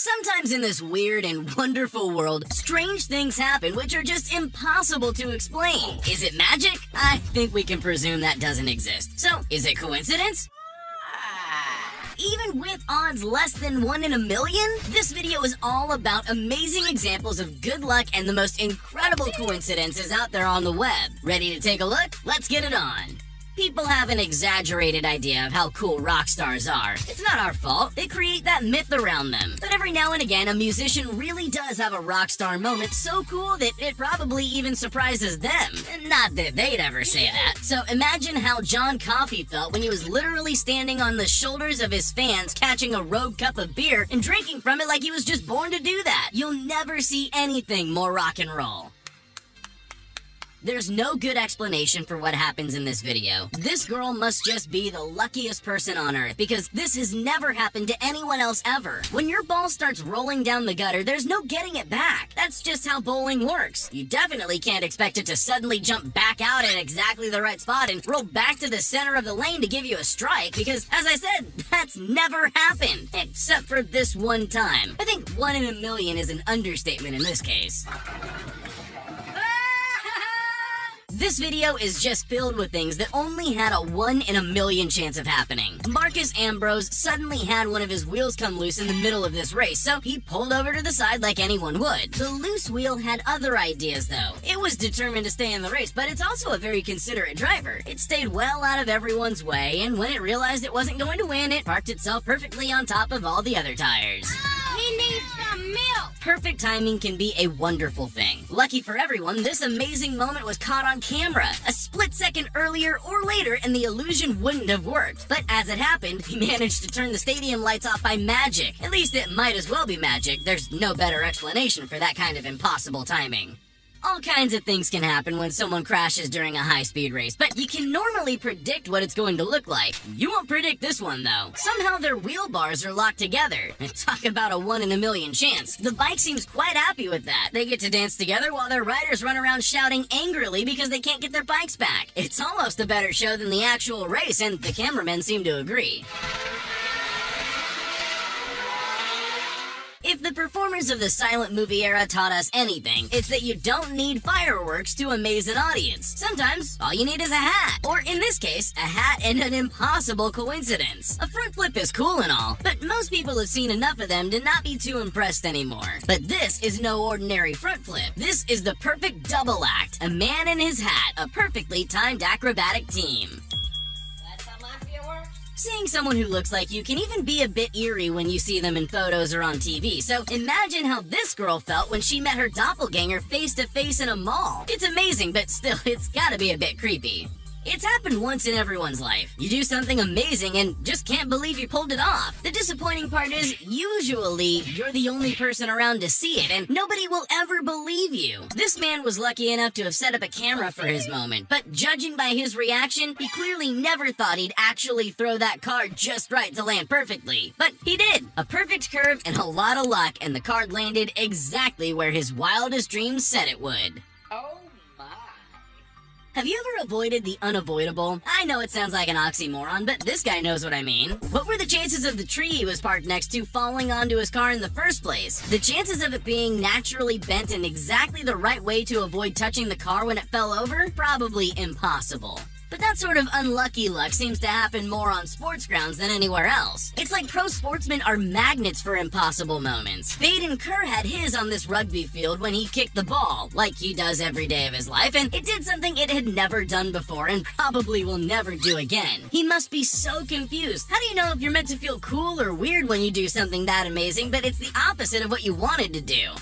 Sometimes in this weird and wonderful world, strange things happen which are just impossible to explain. Is it magic? I think we can presume that doesn't exist. So, is it coincidence? Even with odds less than 1 in a million? This video is all about amazing examples of good luck and the most incredible coincidences out there on the web. Ready to take a look? Let's get it on. People have an exaggerated idea of how cool rock stars are. It's not our fault. They create that myth around them. But every now and again, a musician really does have a rock star moment so cool that it probably even surprises them. Not that they'd ever say that. So imagine how John Coffey felt when he was literally standing on the shoulders of his fans, catching a rogue cup of beer and drinking from it like he was just born to do that. You'll never see anything more rock and roll. There's no good explanation for what happens in this video. This girl must just be the luckiest person on earth because this has never happened to anyone else ever. When your ball starts rolling down the gutter, there's no getting it back. That's just how bowling works. You definitely can't expect it to suddenly jump back out at exactly the right spot and roll back to the center of the lane to give you a strike because, as I said, that's never happened. Except for this one time. I think 1 in a million is an understatement in this case. This video is just filled with things that only had a 1 in a million chance of happening. Marcus Ambrose suddenly had one of his wheels come loose in the middle of this race, so he pulled over to the side like anyone would. The loose wheel had other ideas though. It was determined to stay in the race, but it's also a very considerate driver. It stayed well out of everyone's way, and when it realized it wasn't going to win, it parked itself perfectly on top of all the other tires. He needs some milk! Perfect timing can be a wonderful thing. Lucky for everyone, this amazing moment was caught on camera. A split second earlier or later and the illusion wouldn't have worked. But as it happened, he managed to turn the stadium lights off by magic. At least it might as well be magic. There's no better explanation for that kind of impossible timing. All kinds of things can happen when someone crashes during a high-speed race, but you can normally predict what it's going to look like. You won't predict this one, though. Somehow their wheel bars are locked together. And talk about a 1 in a million chance. The bike seems quite happy with that. They get to dance together while their riders run around shouting angrily because they can't get their bikes back. It's almost a better show than the actual race, and the cameramen seem to agree. If the performers of the silent movie era taught us anything, it's that you don't need fireworks to amaze an audience. Sometimes, all you need is a hat. Or in this case, a hat and an impossible coincidence. A front flip is cool and all, but most people have seen enough of them to not be too impressed anymore. But this is no ordinary front flip. This is the perfect double act. A man and his hat, a perfectly timed acrobatic team. Seeing someone who looks like you can even be a bit eerie when you see them in photos or on TV, so imagine how this girl felt when she met her doppelganger face to face in a mall. It's amazing, but still, it's gotta be a bit creepy. It's happened once in everyone's life. You do something amazing and just can't believe you pulled it off. The disappointing part is, usually, you're the only person around to see it, and nobody will ever believe you. This man was lucky enough to have set up a camera for his moment, but judging by his reaction, he clearly never thought he'd actually throw that card just right to land perfectly. But he did. A perfect curve and a lot of luck, and the card landed exactly where his wildest dreams said it would. Have you ever avoided the unavoidable? I know it sounds like an oxymoron, but this guy knows what I mean. What were the chances of the tree he was parked next to falling onto his car in the first place? The chances of it being naturally bent in exactly the right way to avoid touching the car when it fell over? Probably impossible. But that sort of unlucky luck seems to happen more on sports grounds than anywhere else. It's like pro sportsmen are magnets for impossible moments. Baden Kerr had his on this rugby field when he kicked the ball, like he does every day of his life, and it did something it had never done before and probably will never do again. He must be so confused. How do you know if you're meant to feel cool or weird when you do something that amazing, but it's the opposite of what you wanted to do?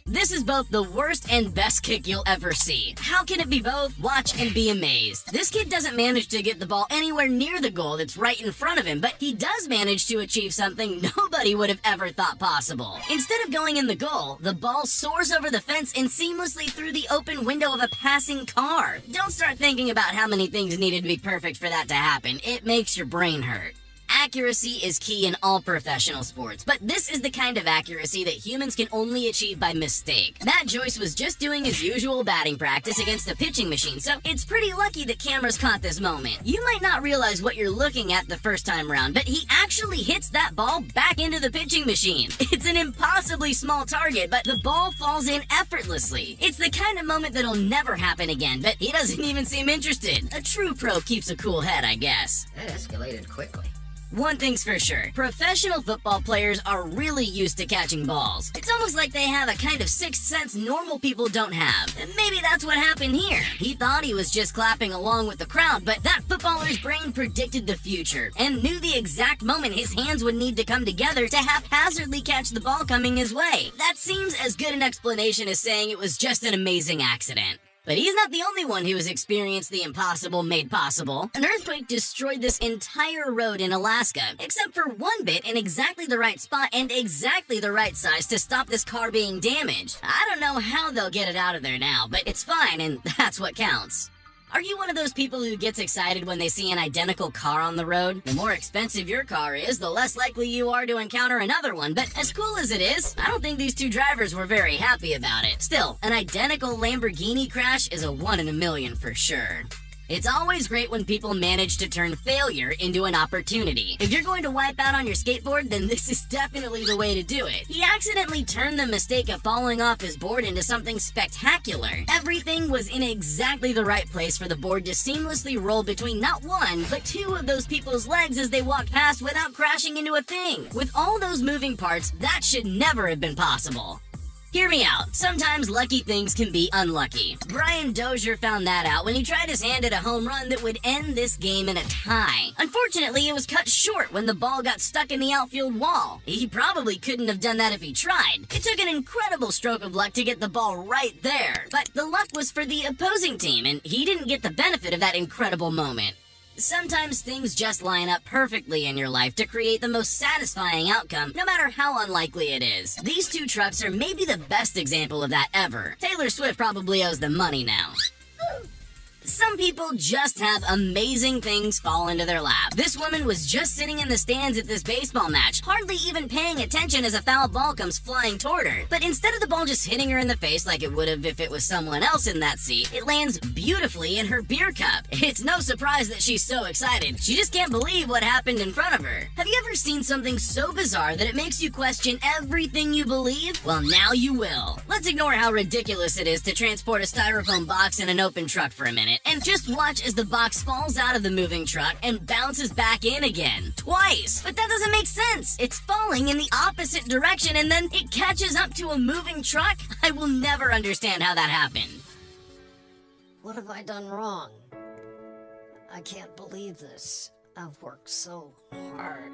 This is both the worst and best kick you'll ever see. How can it be both? Watch and be amazed. This kid doesn't manage to get the ball anywhere near the goal that's right in front of him, but he does manage to achieve something nobody would have ever thought possible. Instead of going in the goal, the ball soars over the fence and seamlessly through the open window of a passing car. Don't start thinking about how many things needed to be perfect for that to happen. It makes your brain hurt. Accuracy is key in all professional sports, but this is the kind of accuracy that humans can only achieve by mistake. Matt Joyce was just doing his usual batting practice against a pitching machine, so it's pretty lucky that cameras caught this moment. You might not realize what you're looking at the first time round, but he actually hits that ball back into the pitching machine. It's an impossibly small target, but the ball falls in effortlessly. It's the kind of moment that'll never happen again, but he doesn't even seem interested. A true pro keeps a cool head, I guess. That escalated quickly. One thing's for sure, professional football players are really used to catching balls. It's almost like they have a kind of sixth sense normal people don't have. And maybe that's what happened here. He thought he was just clapping along with the crowd, but that footballer's brain predicted the future and knew the exact moment his hands would need to come together to haphazardly catch the ball coming his way. That seems as good an explanation as saying it was just an amazing accident. But he's not the only one who has experienced the impossible made possible. An earthquake destroyed this entire road in Alaska, except for one bit in exactly the right spot and exactly the right size to stop this car being damaged. I don't know how they'll get it out of there now, but it's fine, and that's what counts. Are you one of those people who gets excited when they see an identical car on the road? The more expensive your car is, the less likely you are to encounter another one. But as cool as it is, I don't think these two drivers were very happy about it. Still, an identical Lamborghini crash is a 1 in a million for sure. It's always great when people manage to turn failure into an opportunity. If you're going to wipe out on your skateboard, then this is definitely the way to do it. He accidentally turned the mistake of falling off his board into something spectacular. Everything was in exactly the right place for the board to seamlessly roll between not one, but two of those people's legs as they walked past without crashing into a thing. With all those moving parts, that should never have been possible. Hear me out. Sometimes lucky things can be unlucky. Brian Dozier found that out when he tried his hand at a home run that would end this game in a tie. Unfortunately, it was cut short when the ball got stuck in the outfield wall. He probably couldn't have done that if he tried. It took an incredible stroke of luck to get the ball right there. But the luck was for the opposing team, and he didn't get the benefit of that incredible moment. Sometimes things just line up perfectly in your life to create the most satisfying outcome, no matter how unlikely it is. These two trucks are maybe the best example of that ever. Taylor Swift probably owes them money now. Some people just have amazing things fall into their lap. This woman was just sitting in the stands at this baseball match, hardly even paying attention as a foul ball comes flying toward her. But instead of the ball just hitting her in the face like it would have if it was someone else in that seat, it lands beautifully in her beer cup. It's no surprise that she's so excited. She just can't believe what happened in front of her. Have you ever seen something so bizarre that it makes you question everything you believe? Well, now you will. Let's ignore how ridiculous it is to transport a styrofoam box in an open truck for a minute. And just watch as the box falls out of the moving truck and bounces back in again. Twice! But that doesn't make sense. It's falling in the opposite direction and then it catches up to a moving truck? I will never understand how that happened. What have I done wrong? I can't believe this. I've worked so hard.